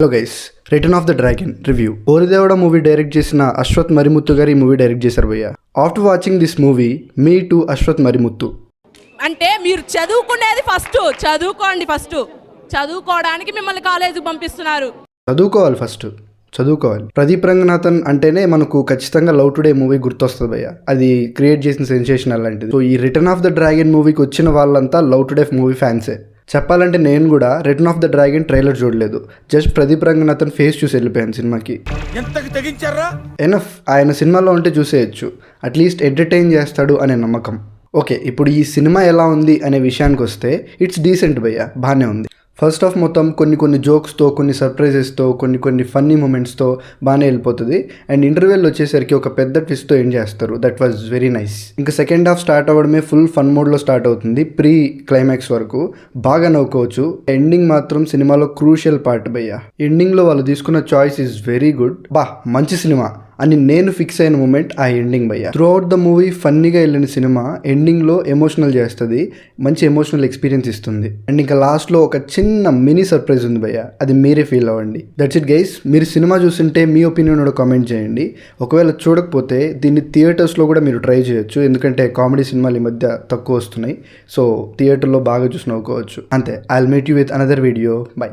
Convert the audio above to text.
Hello guys, return of the dragon review. ఓరిదేవడ movie direct చేసిన అశ్వత్ మరిముత్తు గారు ఈ మూవీ డైరెక్ట్ చేశారు భయ్య. After watching this movie me to Ashwath Marimuthu. అంటే మీరు చదువుకునేది ఫస్ట్, చదువుకోవడానికి మిమ్మల్ని కాలేజీకి పంపిస్తున్నారు. చదువుకోవాలి. ప్రదీప్ రంగనాథన్ అంటేనే మనకు ఖచ్చితంగా లవ్ టుడే మూవీ గుర్తొస్తుంది భయ్య. అది క్రియేట్ చేసిన సెన్సేషన్ అలాంటిది. సో ఈ రిటర్న్ ఆఫ్ ద డ్రాగన్ మూవీకి వచ్చిన వాళ్ళంతా లవ్ టుడే మూవీ ఫ్యాన్సే. చెప్పాలంటే నేను కూడా return of the dragon trailer చూడలేదు. జస్ట్ ప్రదీప్ రంగనాథన్ ఫేస్ చూసి వెళ్ళిపోయాను సినిమాకి. ఎనఫ్, ఆయన సినిమాలో ఉంటే చూసేయచ్చు. అట్లీస్ట్ ఎంటర్టైన్ చేస్తాడు అనే నమ్మకం. ఓకే, ఇప్పుడు ఈ సినిమా ఎలా ఉంది అనే విషయానికి వస్తే ఇట్స్ డీసెంట్ భయ్య, బాగానే ఉంది. ఫస్ట్ ఆఫ్ మొత్తం కొన్ని జోక్స్తో, కొన్ని సర్ప్రైజెస్తో, కొన్ని ఫన్నీ మూమెంట్స్తో బాగానే వెళ్ళిపోతుంది. అండ్ ఇంటర్వెల్ వచ్చేసరికి ఒక పెద్ద ట్విస్ట్తో ఎండ్ చేస్తారు. That was very nice. ఇంకా సెకండ్ హాఫ్ స్టార్ట్ అవ్వడమే ఫుల్ ఫన్ మోడ్లో స్టార్ట్ అవుతుంది. ప్రీ క్లైమాక్స్ వరకు బాగా నవ్వుకోవచ్చు. ఎండింగ్ మాత్రం సినిమాలో క్రూషియల్ పార్ట్ భయ్య. ఎండింగ్లో వాళ్ళు తీసుకున్న చాయిస్ ఈజ్ వెరీ గుడ్. మంచి సినిమా అని నేను ఫిక్స్ అయిన మూమెంట్ ఆ ఎండింగ్ భయ్య. త్రూ అవుట్ ద మూవీ ఫన్నీగా వెళ్ళిన సినిమా ఎండింగ్లో ఎమోషనల్ చేస్తుంది, మంచి ఎమోషనల్ ఎక్స్పీరియన్స్ ఇస్తుంది. అండ్ ఇంకా లాస్ట్లో ఒక చిన్న మినీ సర్ప్రైజ్ ఉంది భయ్య, అది మీరే ఫీల్ అవ్వండి. That's it guys. మీరు సినిమా చూస్తుంటే మీ ఒపీనియన్ కూడా కామెంట్ చేయండి. ఒకవేళ చూడకపోతే దీన్ని థియేటర్స్లో కూడా మీరు ట్రై చేయొచ్చు, ఎందుకంటే కామెడీ సినిమాలు ఈ మధ్య తక్కువ వస్తున్నాయి. సో థియేటర్లో బాగా చూసి నవ్వుకోవచ్చు. అంతే. I will meet you with another video. By.